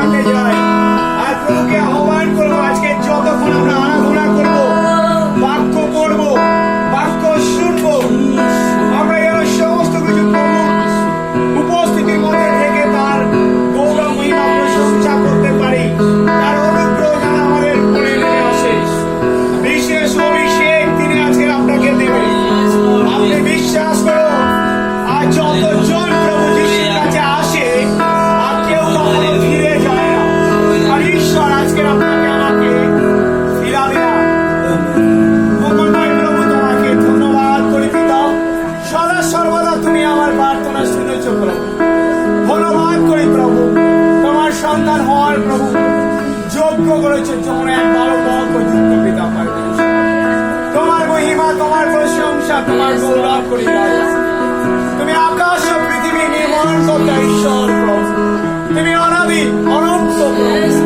করতে যাই। আর প্রভুকে আহ্বান করবো, আজকে যতক্ষণ আমরা আরাধনা করবো, বাক্য পড়বো, বাক্য শুনবো, আমরা যেন সমস্ত কিছু প্রভু উপস্থিতির মধ্যে থেকে তার গৌরব মহিমা প্রশংসা করতে পারি। তার অনুগ্রহ যেন আমাদের মনে নেমে আসে। বিশেষ অভিষেক তিনি আজকে আপনাকে দেবেন। আপনি বিশ্বাস করুন, আর যতজন প্রভু যিশুর কাছে আসে আর কেউ কখনো ফিরে যায় না। আর ঈশ্বর আজকে আপনাকে আমাকে ফিরাবে না। মঙ্গলময় প্রভু, তোমাকে ধন্যবাদ করি পিতা। সদা সর্বদা তুমি আমার প্রার্থনা শুনেছ প্রভু। ধন্যবাদ করি প্রভু, তোমার সন্তান হওয়ার প্রভু যোগ্য করেছে যেমন এক ভালো যুক্ত পিতা পারবে। তোমার মহিমা, তোমার প্রশংসা, তোমার গৌরব করি রাজা। তুমি আকাশ ও পৃথিবী নির্মাণ করতে ঈশ্বর প্রভু। তুমি অনাদি অনন্ত প্রভু।